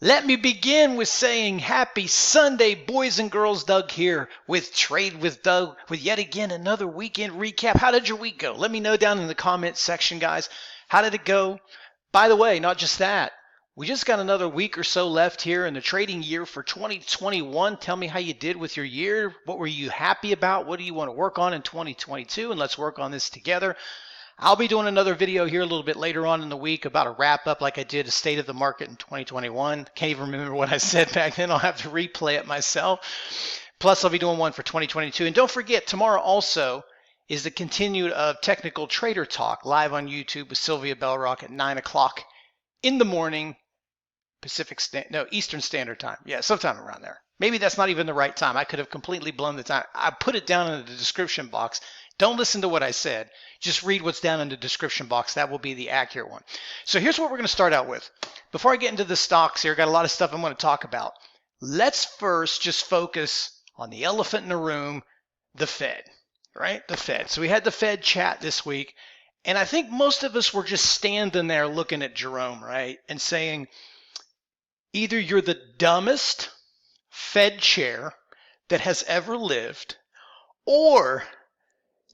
Let me begin with saying happy Sunday, boys and girls. Doug here with Trade with Doug with yet again another weekend recap. How did your week go? Let me know down in the comments section, guys. How did it go? By the way, not just that. We just got another week or so left here in the trading year for 2021. Tell me how you did with your year. What were you happy about? What do you want to work on in 2022? And let's work on this together. I'll be doing another video here a little bit later on in the week about a wrap up like I did a state of the market in 2021. Can't even remember what I said back then. I'll have to replay it myself. Plus, I'll be doing one for 2022. And don't forget, tomorrow also is the continued of Technical Trader Talk live on YouTube with Sylvia Bellrock at 9 o'clock in the morning, Eastern Standard Time. Yeah, sometime around there. Maybe that's not even the right time. I could have completely blown the time. I put it down in the description box. Don't listen to what I said. Just read what's down in the description box. That will be the accurate one. So here's what we're going to start out with. Before I get into the stocks here, got a lot of stuff I'm going to talk about. Let's first just focus on the elephant in the room, the Fed, right? The Fed. So we had the Fed chat this week, and I think most of us were just standing there looking at Jerome, right, and saying, either you're the dumbest Fed chair that has ever lived, or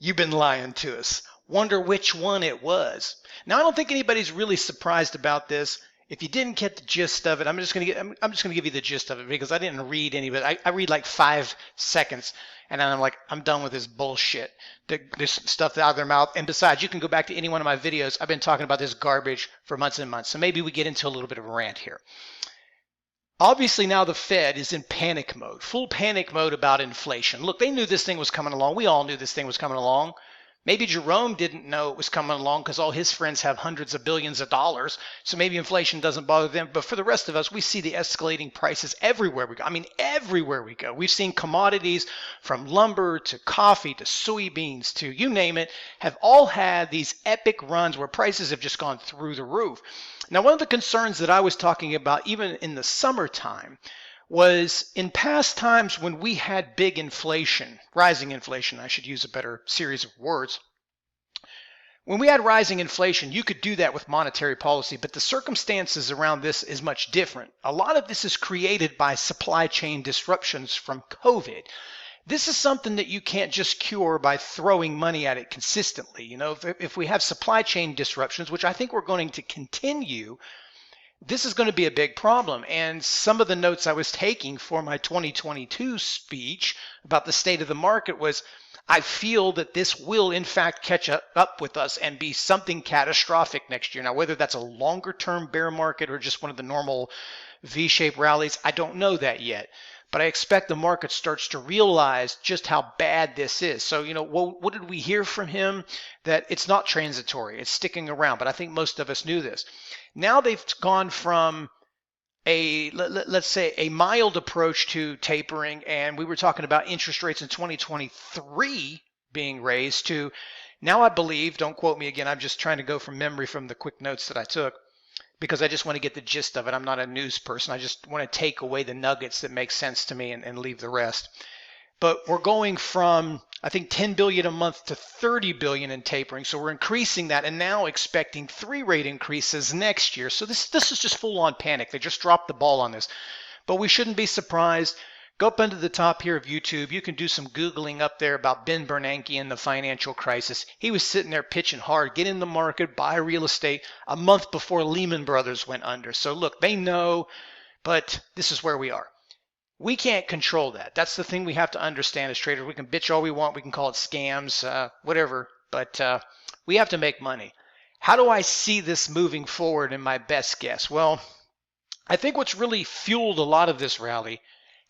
you've been lying to us. Wonder which one it was. Now, I don't think anybody's really surprised about this. If you didn't get the gist of it, I'm just going to give you the gist of it because I didn't read any of it. I read like 5 seconds, and then I'm like, I'm done with this bullshit. This stuff out of their mouth. And besides, you can go back to any one of my videos. I've been talking about this garbage for months and months. So maybe we get into a little bit of a rant here. Obviously, now the Fed is in panic mode, full panic mode about inflation. Look, they knew this thing was coming along. We all knew this thing was coming along. Maybe Jerome didn't know it was coming along because all his friends have hundreds of billions of dollars. So maybe inflation doesn't bother them. But for the rest of us, we see the escalating prices everywhere we go. I mean, everywhere we go. We've seen commodities from lumber to coffee to soybeans to you name it, have all had these epic runs where prices have just gone through the roof. Now, one of the concerns that I was talking about, even in the summertime, was in past times when we had big inflation, rising inflation, I should use a better series of words. When we had rising inflation, you could do that with monetary policy, but the circumstances around this is much different. A lot of this is created by supply chain disruptions from COVID. This is something that you can't just cure by throwing money at it consistently. You know, if we have supply chain disruptions, which I think we're going to continue, this is going to be a big problem. And some of the notes I was taking for my 2022 speech about the state of the market was, I feel that this will in fact catch up with us and be something catastrophic next year. Now, whether that's a longer term bear market or just one of the normal V-shaped rallies, I don't know that yet. But I expect the market starts to realize just how bad this is. So, you know, what did we hear from him? That it's not transitory, it's sticking around. But I think most of us knew this. Now they've gone from let's say a mild approach to tapering, and we were talking about interest rates in 2023 being raised to now, I believe, don't quote me again, I'm just trying to go from memory from the quick notes that I took, because I just want to get the gist of it. I'm not a news person. I just want to take away the nuggets that make sense to me and leave the rest. But we're going from, I think, 10 billion a month to 30 billion in tapering. So we're increasing that and now expecting 3 rate increases next year. So this is just full on panic. They just dropped the ball on this. But we shouldn't be surprised. Go up under the top here of YouTube. You can do some Googling up there about Ben Bernanke and the financial crisis. He was sitting there pitching hard, get in the market, buy real estate a month before Lehman Brothers went under. So look, they know, but this is where we are. We can't control that. That's the thing we have to understand as traders. We can bitch all we want. We can call it scams, whatever, but we have to make money. How do I see this moving forward in my best guess? Well, I think what's really fueled a lot of this rally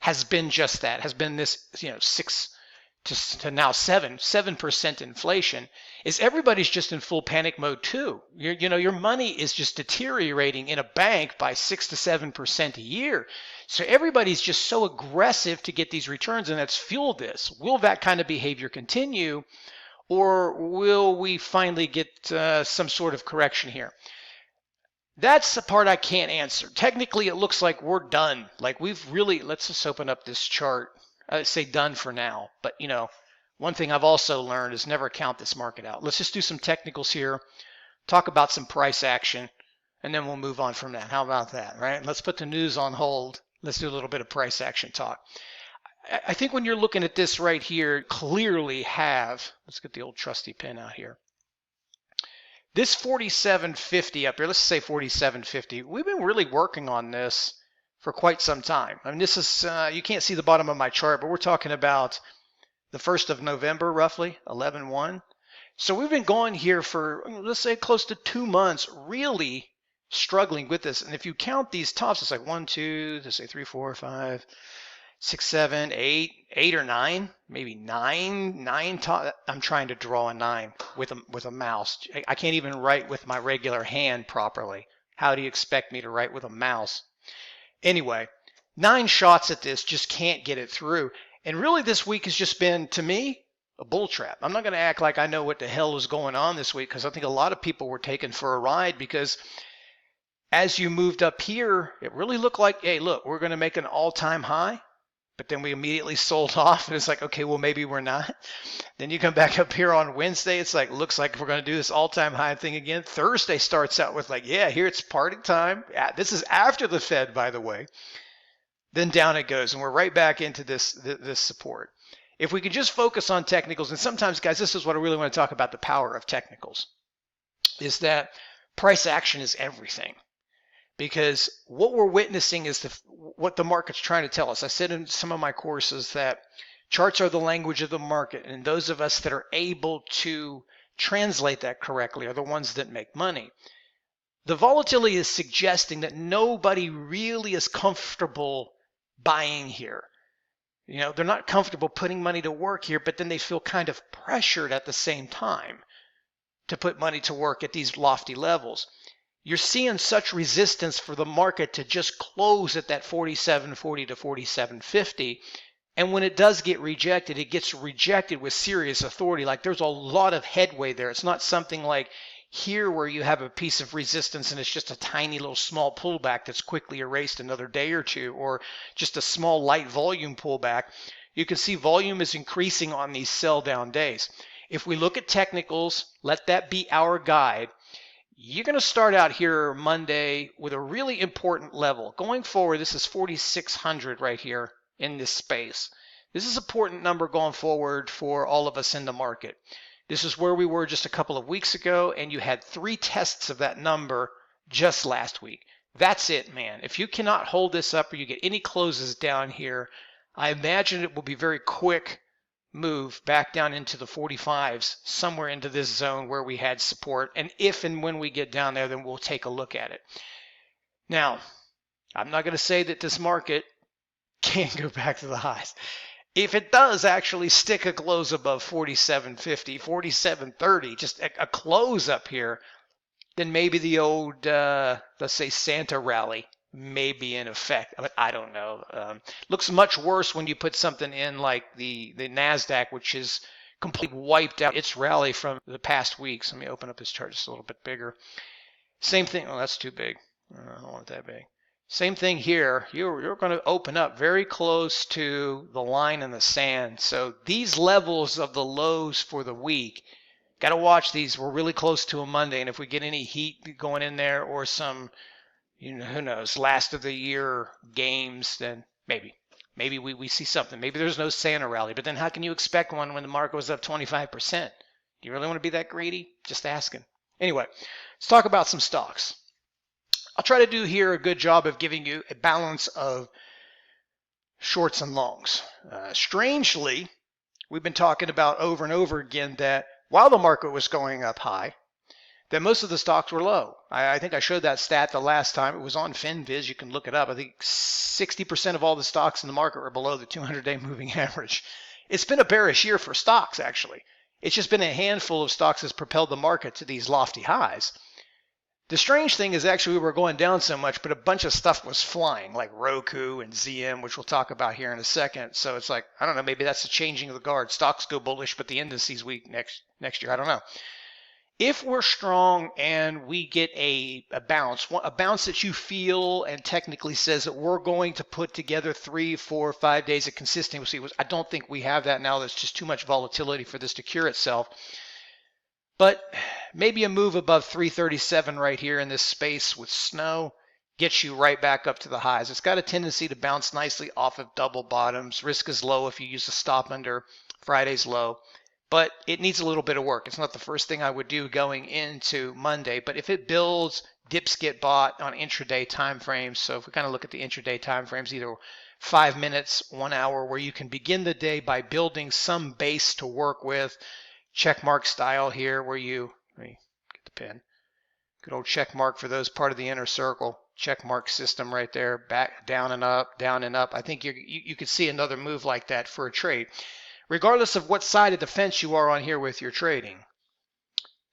has been just that, has been this, 6 to now 7% inflation, is everybody's just in full panic mode too. Your money is just deteriorating in a bank by 6 to 7% a year. So everybody's just so aggressive to get these returns, and that's fueled this. Will that kind of behavior continue, or will we finally get some sort of correction here? That's the part I can't answer. Technically, it looks like we're done. Like we've really, let's just open up this chart. I'd say done for now. But, one thing I've also learned is never count this market out. Let's just do some technicals here, talk about some price action. and then we'll move on from that. How about that, right? Let's put the news on hold. Let's do a little bit of price action talk. I think when you're looking at this right here, clearly have, let's get the old trusty pen out here. This 47.50 up here, let's say 47.50, we've been really working on this for quite some time. I mean, this is, you can't see the bottom of my chart, but we're talking about the 1st of November, roughly, 11/1. So we've been going here for, let's say, close to 2 months, really struggling with this. And if you count these tops, it's like 1, 2, let's say 3, 4, 5, 6, 7, 8, 8 or 9, maybe 9 top. I'm trying to draw a 9 with a mouse. I can't even write with my regular hand properly. How do you expect me to write with a mouse? Anyway, 9 shots at this, just can't get it through. And really this week has just been, to me, a bull trap. I'm not going to act like I know what the hell is going on this week, because I think a lot of people were taken for a ride, because as you moved up here, it really looked like, hey, look, we're going to make an all-time high. But then we immediately sold off, and it's like, okay, well, maybe we're not. Then you come back up here on Wednesday, it's like, looks like we're going to do this all-time high thing again. Thursday starts out with like, yeah, here it's party time. This is after the Fed, by the way. Then down it goes, and we're right back into this support. If we could just focus on technicals, and sometimes, guys, this is what I really want to talk about, the power of technicals, is that price action is everything. Because what we're witnessing is what the market's trying to tell us. I said in some of my courses that charts are the language of the market, and those of us that are able to translate that correctly are the ones that make money. The volatility is suggesting that nobody really is comfortable buying here. You know, they're not comfortable putting money to work here, but then they feel kind of pressured at the same time to put money to work at these lofty levels. You're seeing such resistance for the market to just close at that 47.40 to 47.50. And when it does get rejected, it gets rejected with serious authority. Like there's a lot of headway there. It's not something like here where you have a piece of resistance and it's just a tiny little small pullback that's quickly erased another day or two, or just a small light volume pullback. You can see volume is increasing on these sell down days. If we look at technicals, let that be our guide. You're going to start out here Monday with a really important level. Going forward, this is 4,600 right here in this space. This is an important number going forward for all of us in the market. This is where we were just a couple of weeks ago, and you had 3 tests of that number just last week. That's it, man. If you cannot hold this up or you get any closes down here, I imagine it will be very quick move back down into the 45s, somewhere into this zone where we had support. And if and when we get down there, then we'll take a look at it. Now, I'm not going to say that this market can't go back to the highs. If it does actually stick a close above 47.50, 47.30, just a close up here, then maybe the old, let's say, Santa rally may be in effect. I don't know. Looks much worse when you put something in like the Nasdaq, which is completely wiped out its rally from the past weeks. Let me open up this chart just a little bit bigger. Same thing. Oh, that's too big. I don't want it that big. Same thing here. You're going to open up very close to the line in the sand. So these levels of the lows for the week, got to watch these. We're really close to a Monday, and if we get any heat going in there or some, you know, who knows, last of the year games, then maybe we see something. Maybe there's no Santa rally, but then how can you expect one when the market was up 25%? Do you really want to be that greedy? Just asking. Anyway, let's talk about some stocks. I'll try to do here a good job of giving you a balance of shorts and longs. Strangely, we've been talking about over and over again that while the market was going up high, that most of the stocks were low. I think I showed that stat the last time. It was on FinViz. You can look it up. I think 60% of all the stocks in the market were below the 200-day moving average. It's been a bearish year for stocks, actually. It's just been a handful of stocks that's propelled the market to these lofty highs. The strange thing is actually we were going down so much, but a bunch of stuff was flying, like Roku and ZM, which we'll talk about here in a second. So it's like, I don't know, maybe that's the changing of the guard. Stocks go bullish, but the indices weak next year. I don't know. If we're strong and we get a bounce that you feel and technically says that we're going to put together 3, 4, 5 days of consistency, I don't think we have that now. There's just too much volatility for this to cure itself. But maybe a move above 337 right here in this space with snow gets you right back up to the highs. It's got a tendency to bounce nicely off of double bottoms. Risk is low if you use a stop under Friday's low, but it needs a little bit of work. It's not the first thing I would do going into Monday, but if it builds, dips get bought on intraday time frames. So if we kind of look at the intraday time frames, either 5 minutes, 1 hour, where you can begin the day by building some base to work with, check mark style here, where you, let me get the pen, good old check mark for those part of the inner circle, check mark system right there, back, down and up, down and up. I think you could see another move like that for a trade. Regardless of what side of the fence you are on here with your trading,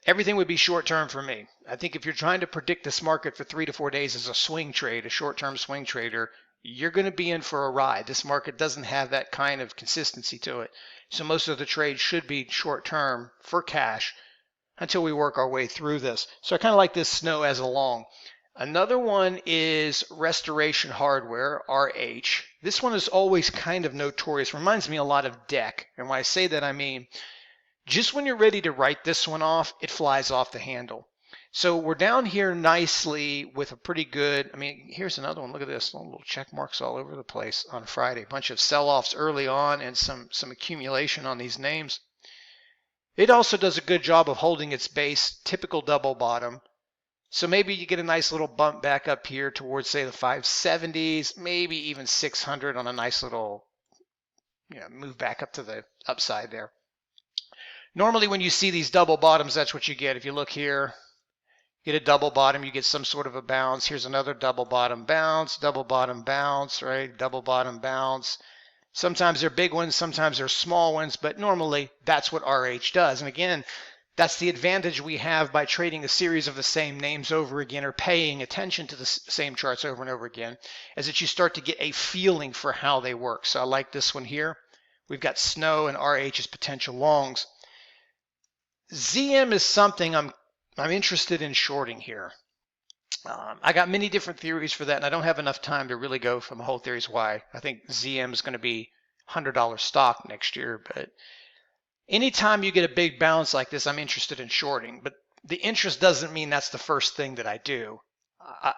everything would be short term for me. I think if you're trying to predict this market for 3 to 4 days as a swing trade, a short-term swing trader, you're going to be in for a ride. This market doesn't have that kind of consistency to it. So most of the trades should be short-term for cash until we work our way through this. So I kind of like this snow as a long. Another one is Restoration Hardware, RH. This one is always kind of notorious. Reminds me a lot of DEC. And when I say that, I mean just when you're ready to write this one off, it flies off the handle. So we're down here nicely with a pretty good, I mean, here's another one. Look at this, little check marks all over the place on Friday. A bunch of sell-offs early on and some accumulation on these names. It also does a good job of holding its base, typical double bottom. So maybe you get a nice little bump back up here towards, say, the 570s, maybe even 600 on a nice little, move back up to the upside there. Normally when you see these double bottoms, that's what you get. If you look here, get a double bottom, you get some sort of a bounce. Here's another double bottom bounce, right? Double bottom bounce. Sometimes they're big ones, sometimes they're small ones, but normally that's what RH does. And again, that's the advantage we have by trading a series of the same names over again or paying attention to the same charts over and over again, is that you start to get a feeling for how they work. So I like this one here. We've got snow and RH as potential longs. ZM is something I'm interested in shorting here. I got many different theories for that, and I don't have enough time to really go from the whole theories why. I think ZM is going to be $100 stock next year, but anytime you get a big bounce like this, I'm interested in shorting. But the interest doesn't mean that's the first thing that I do.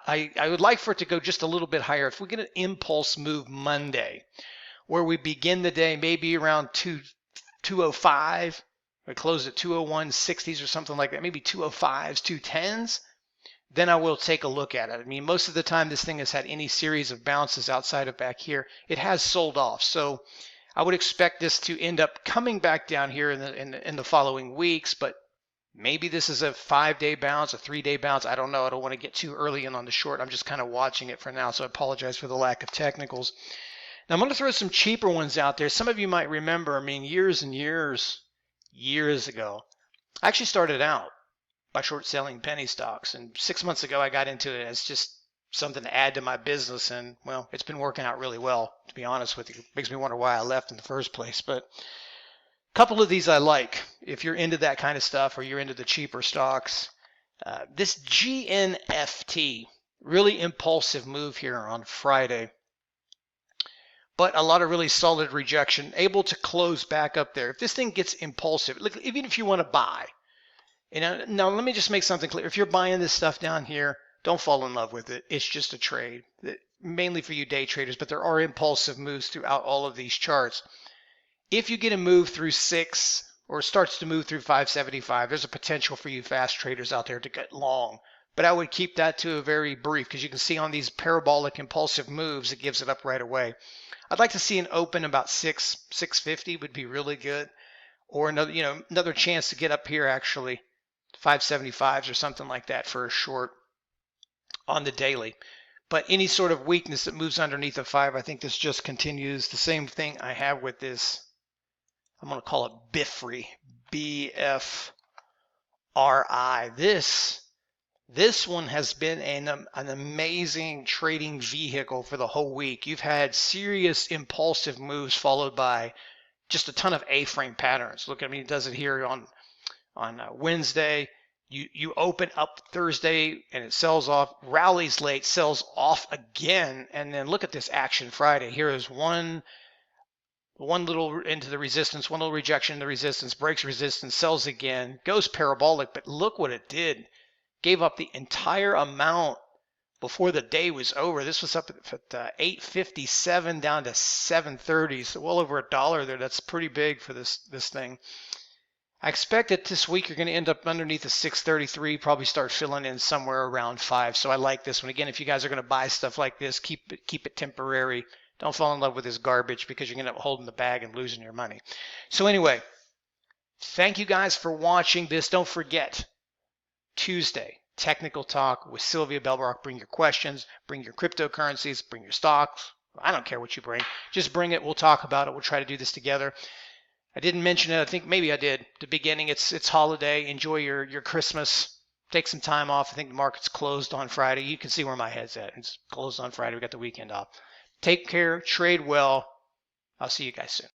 I would like for it to go just a little bit higher. If we get an impulse move Monday, where we begin the day maybe around 205, we close at 201.60s or something like that, maybe 205s, 210s, then I will take a look at it. I mean, most of the time this thing has had any series of bounces outside of back here, it has sold off. So I would expect this to end up coming back down here in the following weeks, but maybe this is a 5-day bounce, a 3-day bounce. I don't know. I don't want to get too early in on the short. I'm just kind of watching it for now, so I apologize for the lack of technicals. Now I'm going to throw some cheaper ones out there. Some of you might remember, I mean, years and years ago, I actually started out by short selling penny stocks, and 6 months ago I got into it as just something to add to my business, and well, it's been working out really well, to be honest with you. It makes me wonder why I left in the first place, but a couple of these I like if you're into that kind of stuff or you're into the cheaper stocks. This GNFT, really impulsive move here on Friday, but a lot of really solid rejection, able to close back up there. If this thing gets impulsive, look, even if you want to buy, now let me just make something clear. If you're buying this stuff down here, don't fall in love with it. It's just a trade, mainly for you day traders, but there are impulsive moves throughout all of these charts. If you get a move through 6 or starts to move through 575, there's a potential for you fast traders out there to get long. But I would keep that to a very brief, because you can see on these parabolic impulsive moves, it gives it up right away. I'd like to see an open about 650 would be really good, or another chance to get up here actually 575s or something like that for a short on the daily. But any sort of weakness that moves underneath a 5, I think this just continues the same thing I have with this. I'm going to call it BFRI, BFRI. This one has been an amazing trading vehicle for the whole week. You've had serious impulsive moves followed by just a ton of A-frame patterns. Look, I mean, it does it here on Wednesday. You open up Thursday and it sells off, rallies late, sells off again, and then look at this action Friday. Here is one one little into the resistance, one little rejection into resistance, breaks resistance, sells again, goes parabolic, but look what it did. Gave up the entire amount before the day was over. This was up at 857 down to 730, so well over $1 there. That's pretty big for this thing. I expect that this week you're going to end up underneath the 633, probably start filling in somewhere around 5. So I like this one. Again, if you guys are going to buy stuff like this, keep it temporary. Don't fall in love with this garbage because you're going to end up holding the bag and losing your money. So anyway, thank you guys for watching this. Don't forget, Tuesday, Technical Talk with Sylvia Belbrock. Bring your questions, bring your cryptocurrencies, bring your stocks. I don't care what you bring. Just bring it. We'll talk about it. We'll try to do this together. I didn't mention it. I think maybe I did. The beginning. It's holiday. Enjoy your Christmas. Take some time off. I think the market's closed on Friday. You can see where my head's at. It's closed on Friday. We got the weekend off. Take care. Trade well. I'll see you guys soon.